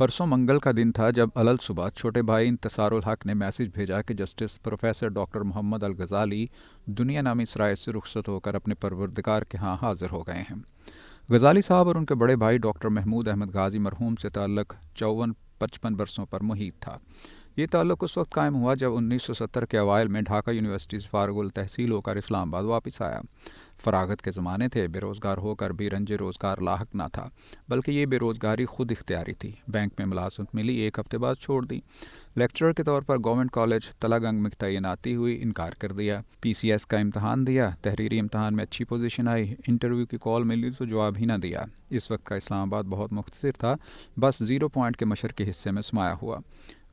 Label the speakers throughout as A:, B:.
A: परसों मंगल का दिन था जब अलल सुबह छोटे भाई इंतसारुल हक ने मैसेज भेजा कि जस्टिस प्रोफेसर डॉक्टर मोहम्मद अल गजाली दुनिया नामी सराय से रुखसत होकर अपने परवरदिगार के यहाँ हाजिर हो गए हैं। गजाली साहब और उनके बड़े भाई डॉक्टर महमूद अहमद गाजी मरहूम से ताल्लुक़ 54-55 बरसों पर मुहीत था। ये ताल्लुक़ उस वक्त कायम हुआ जब 1970 के अवाइल में ढाका यूनिवर्सिटी से फारगुल तहसील होकर इस्लामाबाद वापस आया। फ़रागत के ज़माने थे, बेरोज़गार होकर भी रंज रोज़गार लाहक ना था, बल्कि ये बेरोज़गारी ख़ुद इख्तियारी थी। बैंक में मुलाज़मत मिली, एक हफ्ते बाद छोड़ दी। लेक्चरर के तौर पर गवर्नमेंट कॉलेज तलागंग में तैनाती हुई, इनकार कर दिया। PCS का इम्तहान दिया, तहरीरी इम्तहान में अच्छी पोजीशन आई, इंटरव्यू की कॉल मिली तो जवाब ही ना दिया। इस वक्त का इस्लामाबाद बहुत मुख्तसर था, बस 0 पॉइंट के मशरक़ी हिस्से में समाया हुआ।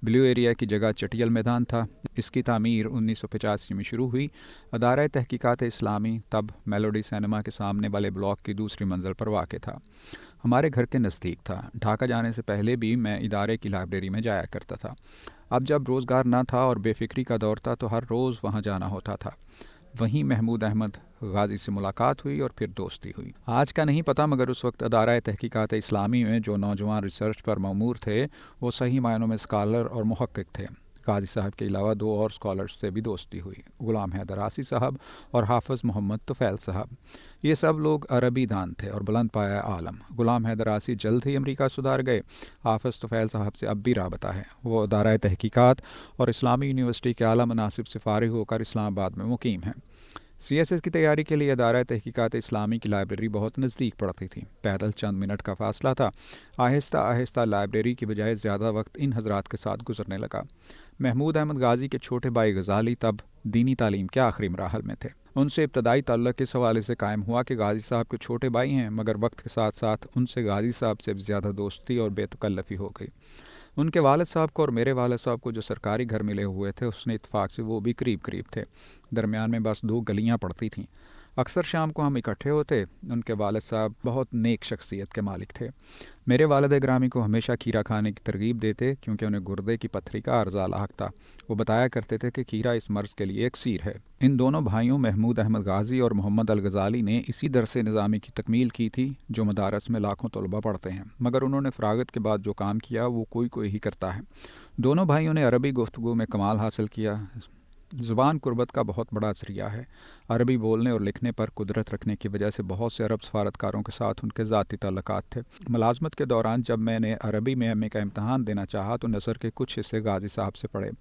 A: ब्लू एरिया की जगह चटियल मैदान था। इसकी तामीर 1985 में शुरू हुई। अदारा तहकीकात इस्लामी तब मेलोडी सिनेमा के सामने वाले ब्लॉक की दूसरी मंजिल पर वाक़ था। हमारे घर के नज़दीक था। ढाका जाने से पहले भी मैं इदारे की लाइब्रेरी में जाया करता था। अब जब रोज़गार ना था और बेफिक्री का दौर था तो हर रोज़ वहाँ जाना होता था। वहीं महमूद अहमद गाजी से मुलाकात हुई और फिर दोस्ती हुई। आज का नहीं पता, मगर उस वक्त अदारा तहकीकात इस्लामी में जो नौजवान रिसर्च पर ममूर थे वो सही मायनों में स्कॉलर और मुहक्किक थे। गाजी साहब के अलावा 2 और स्कॉलर्स से भी दोस्ती हुई, गुलाम हैदर आसी साहब और हाफिज़ मोहम्मद तुफ़ैल साहब। ये सब लोग अरबी दान थे और बुलंद पाया आलम। गुलाम हैदर आसी जल्द ही अमेरिका सुधार गए। हाफिज़ तुफ़ैल साहब से अब भी राबता है। वो अदारा तहकीकात और इस्लामी यूनिवर्सिटी के आला मनासिब से फ़ारिग होकर इस्लामाबाद में मुकीम हैं। CSS की तैयारी के लिए अदारा तहकीकात इस्लामी की लाइब्रेरी बहुत नज़दीक पड़ती थी। पैदल चंद मिनट का फासला था। आहिस्ता आहिस्ता लाइब्रेरी की बजाय ज़्यादा वक्त इन हजरात के साथ गुजरने लगा। महमूद अहमद गाजी के छोटे भाई गजाली तब दीनी तालीम के आखिरी मराहल में थे। उनसे इब्तदाई ताल्लुक़ इस हवाले से कायम हुआ कि गाजी साहब के छोटे भाई हैं, मगर वक्त के साथ साथ उनसे गाजी साहब से ज़्यादा दोस्ती और बेतकल्लफ़ी हो गई। उनके वालिद साहब को और मेरे वालिद साहब को जो सरकारी घर मिले हुए थे, उसने इत्तेफाक से वो भी करीब करीब थे। दरमियान में बस 2 गलियां पड़ती थीं। अक्सर शाम को हम इकट्ठे होते। उनके वालिद साहब बहुत नेक शख्सियत के मालिक थे। मेरे वालिद ग्रामी को हमेशा खीरा खाने की तरगीब देते, क्योंकि उन्हें गुर्दे की पत्थरी का अर्जा लाहक था। वो बताया करते थे कि खीरा इस मर्ज़ के लिए इक्सीर है। इन दोनों भाइयों महमूद अहमद गाजी और मोहम्मद अल गजाली ने इसी दरस निज़ामी की तकमील की थी जो मदारस में लाखों तलबा पढ़ते हैं, मगर उन्होंने फ़रागत के बाद जो काम किया वो कोई कोई ही करता है। दोनों भाइयों ने अरबी गुफ्तगू में कमाल हासिल किया। ज़ुबान कुर्बत का बहुत बड़ा ज़रिया है। अरबी बोलने और लिखने पर कुदरत रखने की वजह से बहुत से अरब सफारतकारों के साथ उनके ज़ाती ताल्लुकात थे। मुलाजमत के दौरान जब मैंने अरबी में MA का इम्तहान देना चाहा तो नज़र के कुछ हिस्से गाजी साहब से पढ़े।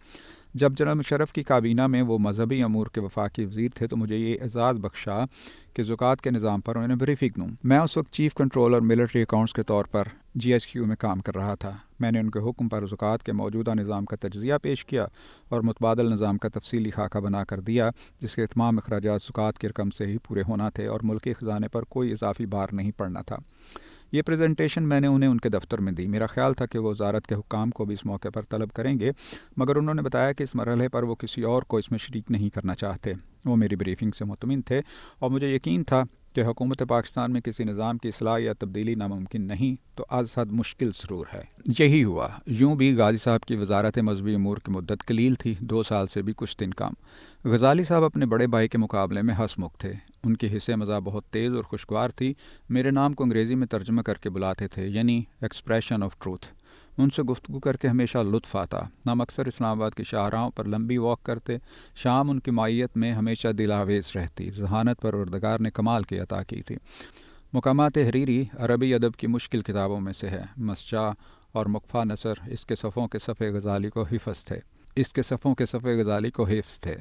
A: जब जनरल मुशर्रफ की काबीना में वो मजहबी अमूर के वफाकी वज़ीर थे तो मुझे ये एजाज़ बख्शा कि ज़कात के निज़ाम पर उन्हें ब्रीफिंग दूँ। मैं उस वक्त चीफ़ कंट्रोलर मिलिट्री अकाउंट्स के तौर पर GHQ में काम कर रहा था। मैंने उनके हुक्म पर ज़कात के मौजूदा निज़ाम का तज्ज़िया पेश किया और मुतबादल निज़ाम का तफसीली खाका बना कर दिया, जिसके तमाम अखराजात ज़कात की रकम से ही पूरे होना थे और मुल्की ख़जाने पर कोई इजाफी बार नहीं पड़ना था। ये प्रेजेंटेशन मैंने उन्हें उनके दफ्तर में दी। मेरा ख्याल था कि वो वजारत के हुक्काम को भी इस मौके पर तलब करेंगे, मगर उन्होंने बताया कि इस मरहले पर वो किसी और को इसमें शरीक नहीं करना चाहते। वो मेरी ब्रीफिंग से मुतमिन थे और मुझे यकीन था कि हुकूमत पाकिस्तान में किसी निज़ाम की इस्लाह या तब्दीली नामुमकिन नहीं तो आज हद मुश्किल ज़रूर है। यही हुआ। यूँ भी गाजी साहब की वजारत मजहबी अमूर की मुद्दत कलील थी, 2 साल से भी कुछ दिन कम। गजाली साहब अपने बड़े भाई के मुकाबले में हंसमुख थे। उनकी हिस्से मज़ा बहुत तेज़ और खुशगवार थी। मेरे नाम को अंग्रेज़ी में तर्जमा करके बुलाते थे, यानी एक्सप्रेशन ऑफ ट्रूथ। उनसे गुफ्तगू करके हमेशा लुत्फ़ आता। हम अक्सर इस्लामाबाद की शाहराहों पर लंबी वॉक करते। शाम उनकी मायत में हमेशा दिलावेज़ रहती। ज़हानत परवरदिगार ने कमाल की अता की थी। मुकामात तहरीरी अरबी अदब की मुश्किल किताबों में से है। मस्जा और मुक़फ़ा नसर इसके सफ़ों के सफ़े गज़ाली को हिफ्ज़ थे।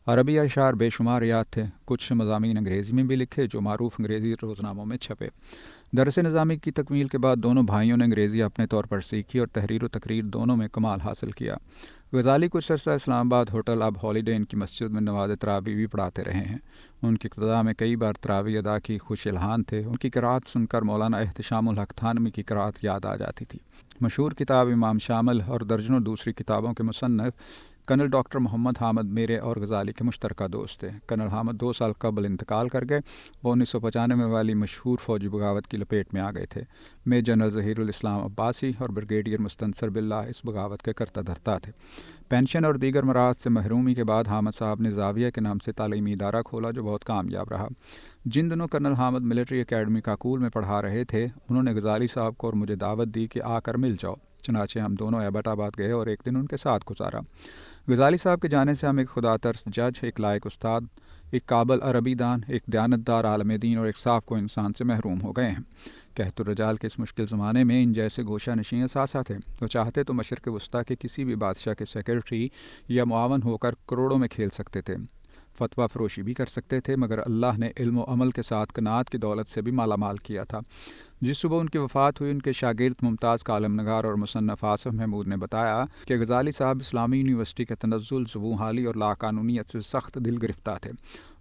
A: अरबी अशार बेशुमार याद थे। कुछ मज़ामीन अंग्रेज़ी में भी लिखे जो मारूफ अंग्रेज़ी रोज़नामों में छपे। दरस निज़ामी की तकमील के बाद दोनों भाइयों ने अंग्रेज़ी अपने तौर पर सीखी और तहरीर व तकरीर दोनों में कमाल हासिल किया। गज़ाली कुछ अरसा इस्लामाबाद होटल अब हॉलीडे इन की मस्जिद में नवाज़ तरावी भी पढ़ाते रहे हैं। उनकी इब्तिदा में कई बार तरावी अदा की खुश इल्हान थे। उनकी क़िराअत सुनकर मौलाना एहतिशामुल हक थानवी की क़िराअत याद आ जाती थी। मशहूर किताब इमाम शामिल और दर्जनों दूसरी किताबों के मुसन्निफ़ कर्नल डॉक्टर मोहम्मद हामिद मेरे और गज़ाली के मुश्तरका दोस्त थे। कर्नल हामिद 2 साल कबल इंतकाल कर गए। वो 1995 वाली मशहूर फ़ौजी बगावत की लपेट में आ गए थे। मेजर जनरल ज़हीरुल इस्लाम अब्बासी और ब्रिगेडियर मुस्तनसर बिल्ला इस बगावत के करता धरता थे। पेंशन और दीगर मराहत से महरूमी के बाद हामिद साहब ने ज़ाविया के नाम से तालीमी इदारा खोला जो बहुत कामयाब रहा। जिन दिनों colonel Hamid military academy Kakul में पढ़ा रहे थे, उन्होंने गज़ाली साहब को और मुझे दावत दी कि आकर मिल जाओ। चनाचे हम दोनों एबटाबाद गए और एक दिन उनके साथ गुजारा। गजाली साहब के जाने से हम एक खुदा तरस जज, एक लायक उस्ताद, एक काबल अरबी दान, एक दयानतदार आलम दीन और एक साफ को इंसान से महरूम हो गए हैं। कहतुर्रजाल के इस मुश्किल ज़माने में इन जैसे गोशा नशीं सासा थे। वो चाहते तो मशरक़ वस्ता के किसी भी बादशाह के सेक्रेटरी या मुआवन होकर करोड़ों में खेल सकते थे, फतवा फरोशी भी कर सकते थे, मगर अल्लाह ने इल्म व अमल के साथ कनात की दौलत से भी माला माल किया था। जिस सुबह उनकी वफ़ात हुई, उनके शागिर्द मुमताज़ कालम नगार और मुसन्नफ़ आसिफ महमूद ने बताया कि गजाली साहब इस्लामी यूनिवर्सिटी के तनज़्ज़ुल, ज़ुबून हाली और लाकानूनियत से सख्त दिल गिरफ्तार थे।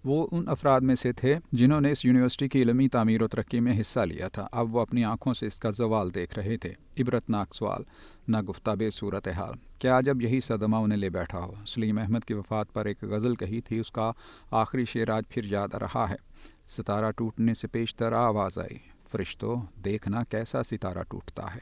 A: वो उन अफराद में से थे जिन्होंने इस यूनिवर्सिटी की इलमी तामीर व तरक्की में हिस्सा लिया था। अब वो अपनी आंखों से इसका जवाल देख रहे थे। इबरतनाक सवाल, ना गुफ्ताबे सूरत हाल। क्या जब यही सदमा उन्हें ले बैठा हो? सलीम अहमद की वफ़ात पर एक गज़ल कही थी, उसका आखिरी शेर आज फिर याद आ रहा है। सितारा टूटने से पेशतर आवाज़ आई, फरिश्तों देखना कैसा सितारा टूटता है।